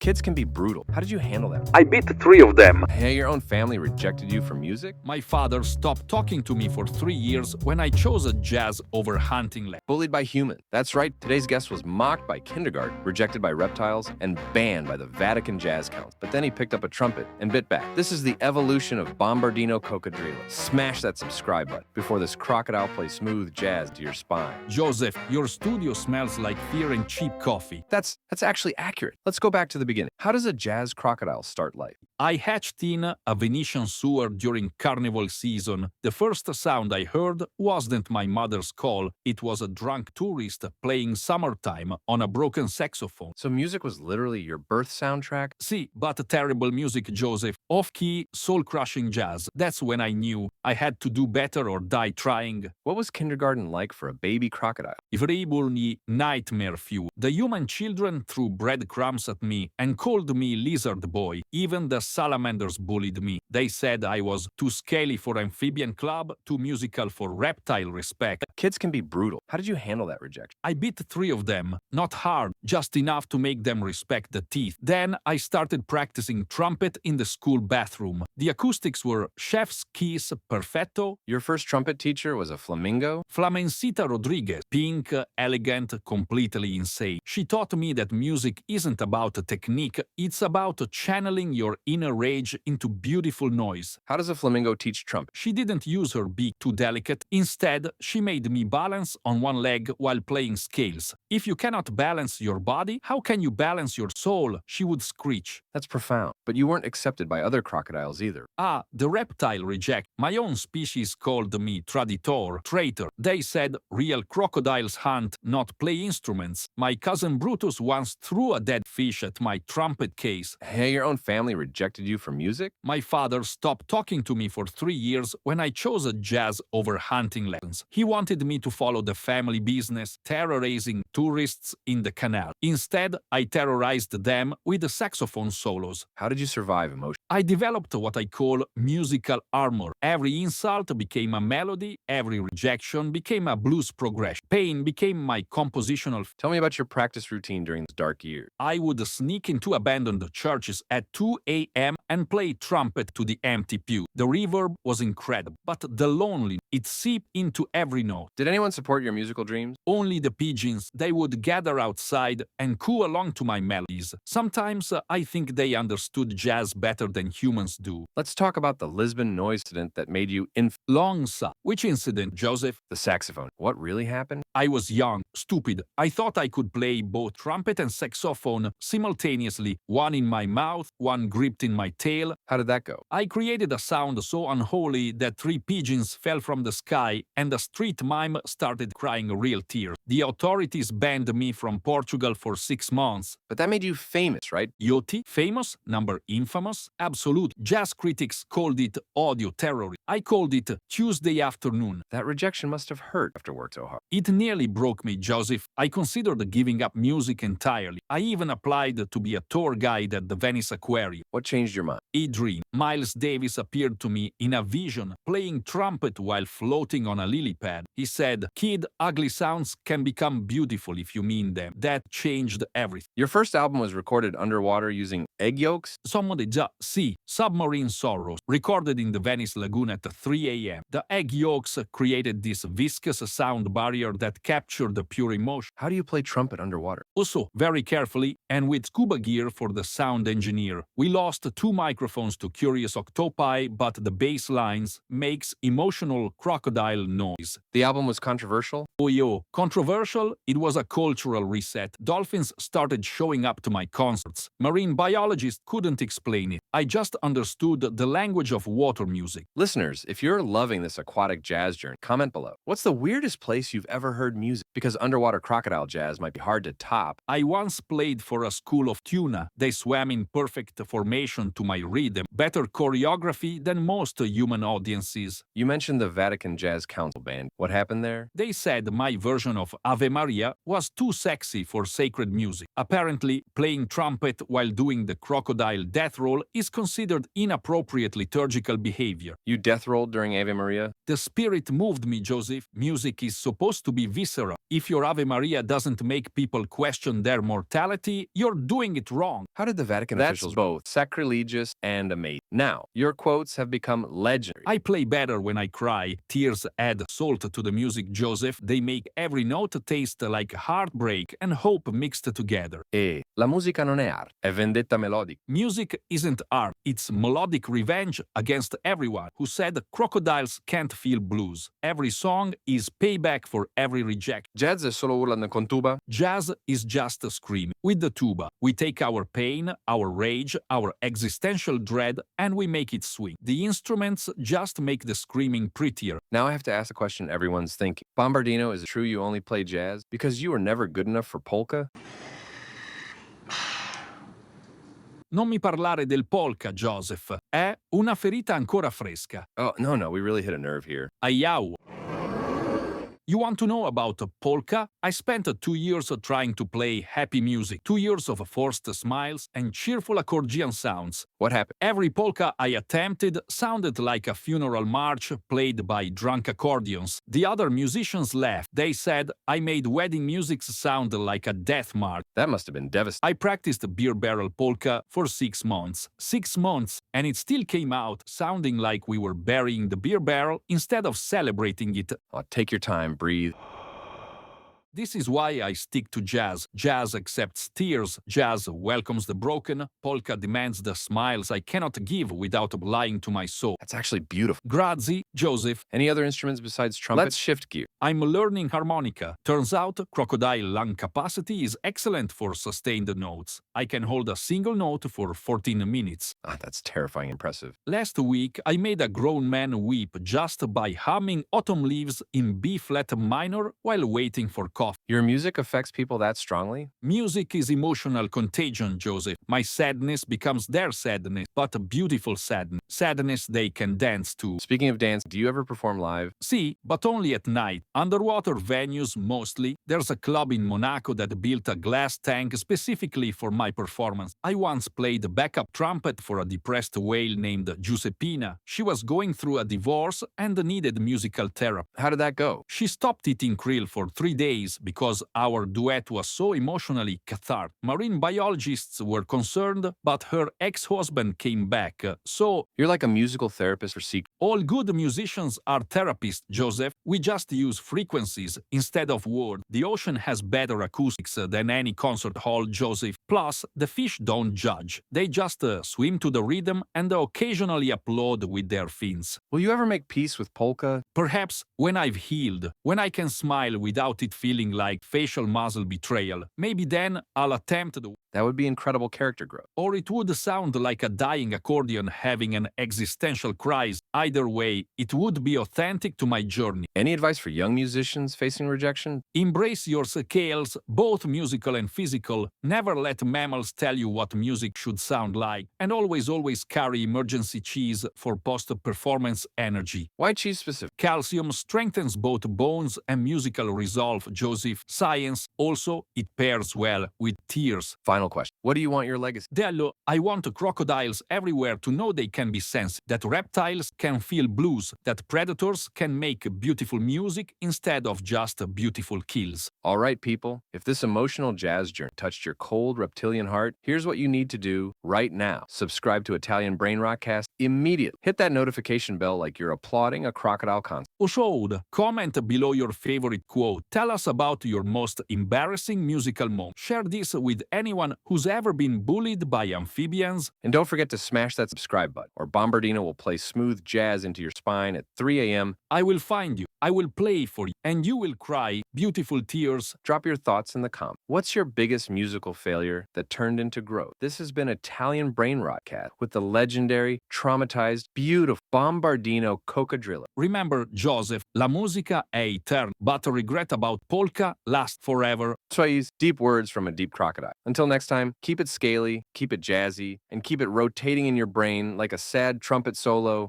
Kids can be brutal. How did you handle that? I beat 3 of them. Hey, your own family rejected you for music? My father stopped talking to me for 3 years when I chose a jazz over hunting lessons. Bullied by humans. That's right, today's guest was mocked by kindergarten, rejected by reptiles, and banned by the Vatican Jazz Council. But then he picked up a trumpet and bit back. This is the evolution of Bombardino Crocodilo. Smash that subscribe button before this crocodile plays smooth jazz to your spine. Joseph, your studio smells like fear and cheap coffee. That's actually accurate. Let's go back to the beginning. How does a jazz crocodile start life? I hatched in a Venetian sewer during carnival season. The first sound I heard wasn't my mother's call, it was a drunk tourist playing Summertime on a broken saxophone. So music was literally your birth soundtrack? See, but terrible music, Joseph. Off-key, soul-crushing jazz. That's when I knew I had to do better or die trying. What was kindergarten like for a baby crocodile? Vribulny nightmare few. The human children threw breadcrumbs at me and called me lizard boy. Even the salamanders bullied me. They said I was too scaly for amphibian club, too musical for reptile respect. Kids can be brutal. How did you handle that rejection? I beat 3 of them, not hard, just enough to make them respect the teeth. Then I started practicing trumpet in the school bathroom. The acoustics were chef's kiss perfetto. Your first trumpet teacher was a flamingo? Flamencita Rodriguez, pink, elegant, completely insane. She taught me that music isn't about a technique, it's about channeling your inner rage into beautiful noise. How does a flamingo teach trumpet? She didn't use her beak too delicate. Instead, she made me balance on one leg while playing scales. If you cannot balance your body, how can you balance your soul? She would screech. That's profound. But you weren't accepted by other crocodiles either. Ah, the reptile reject. My own species called me traditor, traitor. They said real crocodiles hunt, not play instruments. My cousin Brutus once threw a dead fish at my trumpet case. Hey, your own family rejected you for music? My father stopped talking to me for 3 years when I chose a jazz over hunting lessons. He wanted me to follow the family business, terrorizing tourists in the canal. Instead, I terrorized them with the saxophone solos. How did you survive emotion? I developed what I call musical armor. Every insult became a melody, every rejection became a blues progression. Pain became my compositional. Tell me about your practice routine during those dark years. I would sneak into abandoned churches at 2 a.m. and play trumpet to the empty pew. The reverb was incredible, but the loneliness, it seeped into every note. Did anyone support your musical dreams? Only the pigeons. They would gather outside and coo along to my melodies. Sometimes I think they understood jazz better than humans do. Let's talk about the Lisbon noise incident that made you Long sa. Which incident, Joseph? the saxophone. What really happened? I was young, stupid. I thought I could play both trumpet and saxophone simultaneously, one in my mouth, one gripped in my tail. How did that go? I created a sound so unholy that 3 pigeons fell from the sky and a street mime started crying real tears. The authorities banned me from Portugal for 6 months. But that made you famous, right? Yoti, famous, number infamous, absolute. Jazz critics called it audio terror. I called it Tuesday afternoon. That rejection must have hurt after work so hard. It nearly broke me, Joseph. I considered giving up music entirely. I even applied to be a tour guide at the Venice Aquarium. What changed your mind? A dream. Miles Davis appeared to me in a vision, playing trumpet while floating on a lily pad. He said, "Kid, ugly sounds can become beautiful if you mean them." That changed everything. Your first album was recorded underwater using egg yolks? Somebody see Submarine Sorrows, recorded in the Venice Lagoon at 3 a.m. The egg yolks created this viscous sound barrier that captured the pure emotion. How do you play trumpet underwater? Also, very carefully and with scuba gear for the sound engineer. We lost 2 microphones to curious octopi, but the bass lines makes emotional crocodile noise. The album was controversial? Oh yo, controversial? It was a cultural reset. Dolphins started showing up to my concerts. Marine biologists couldn't explain it. I just understood the language of water music. Listeners, if you're loving this aquatic jazz journey, comment below. What's the weirdest place you've ever heard music? Because underwater crocodile jazz might be hard to top. I once played for a school of tuna. They swam in perfect formation to my rhythm. Better choreography than most human audiences. You mentioned the Vatican Jazz Council band. What happened there? They said my version of Ave Maria was too sexy for sacred music. Apparently, playing trumpet while doing the crocodile death roll is considered inappropriate liturgical behavior. You death rolled during Ave Maria? The spirit moved me, Joseph. Music is supposed to be visceral. If your Ave Maria doesn't make people question their mortality, you're doing it wrong. How did the Vatican officials both sacrilegious and amazing? Now, your quotes have become legendary. I play better when I cry. Tears add salt to the music, Joseph. They make every note taste like heartbreak and hope mixed together. La musica non è arte, è vendetta melodica. Music isn't art, it's melodic revenge against everyone who said crocodiles can't feel blues. Every song is payback for every rejection. Jazz è solo urlando con tuba? Jazz is just a scream. With the tuba, we take our pain, our rage, our existential dread, and we make it swing. The instruments just make the screaming prettier. Now I have to ask a question everyone's thinking. Bombardino, is it true you only play jazz because you were never good enough for polka? Non mi parlare del polka, Joseph. È una ferita ancora fresca. Oh, no, we really hit a nerve here. Aiau. You want to know about polka? I spent 2 years trying to play happy music, 2 years of forced smiles and cheerful accordion sounds. What happened? Every polka I attempted sounded like a funeral march played by drunk accordions. The other musicians laughed. They said I made wedding music sound like a death march. That must have been devastating. I practiced beer barrel polka for 6 months. 6 months, and it still came out sounding like we were burying the beer barrel instead of celebrating it. Oh, take your time, breathe. This is why I stick to jazz. Jazz accepts tears. Jazz welcomes the broken. Polka demands the smiles I cannot give without lying to my soul. That's actually beautiful. Grazie, Joseph. Any other instruments besides trumpet? Let's shift gear. I'm learning harmonica. Turns out crocodile lung capacity is excellent for sustained notes. I can hold a single note for 14 minutes. That's terrifying impressive. Last week, I made a grown man weep just by humming Autumn Leaves in B-flat minor while waiting for coffee. Your music affects people that strongly? Music is emotional contagion, Joseph. My sadness becomes their sadness, but a beautiful sadness. Sadness they can dance to. Speaking of dance, do you ever perform live? See, but only at night. Underwater venues mostly. There's a club in Monaco that built a glass tank specifically for my performance. I once played backup trumpet for a depressed whale named Giuseppina. She was going through a divorce and needed musical therapy. How did that go? She stopped eating krill for 3 days because our duet was so emotionally cathartic. Marine biologists were concerned, but her ex-husband came back, so... You're like a musical therapist for secret. All good musicians are therapists, Joseph. We just use frequencies instead of words. The ocean has better acoustics than any concert hall, Joseph. Plus, the fish don't judge. They just swim to the rhythm and occasionally applaud with their fins. Will you ever make peace with polka? Perhaps when I've healed, when I can smile without it feeling like facial muscle betrayal. Maybe then I'll attempt the... That would be incredible character growth. Or it would sound like a dying accordion having an existential crisis. Either way, it would be authentic to my journey. Any advice for young musicians facing rejection? Embrace your scales, both musical and physical. Never let mammals tell you what music should sound like. And always carry emergency cheese for post-performance energy. Why cheese specific? Calcium strengthens both bones and musical resolve, Joseph. Science, also, it pairs well with tears. Final question. What do you want your legacy? Dello, I want crocodiles everywhere to know they can be sensitive, that reptiles can feel blues, that predators can make beautiful music instead of just beautiful kills. All right, people. If this emotional jazz journey touched your cold reptilian heart, here's what you need to do right now. Subscribe to Italian BrainRot Cast immediately. Hit that notification bell like you're applauding a crocodile concert. Oshod, comment below your favorite quote. Tell us about your most embarrassing musical moment. Share this with anyone who's ever been bullied by amphibians. And don't forget to smash that subscribe button, or Bombardino will play smooth jazz into your spine at 3 a.m. I will find you, I will play for you, and you will cry beautiful tears. Drop your thoughts in the comments. What's your biggest musical failure that turned into growth? This has been Italian BrainRot Cast with the legendary, traumatized, beautiful Bombardino Crocodilo. Remember, Joseph, la musica è eterna, but regret about polka lasts forever. Soyez, deep words from a deep crocodile. Until next time, keep it scaly, keep it jazzy, and keep it rotating in your brain like a sad trumpet solo.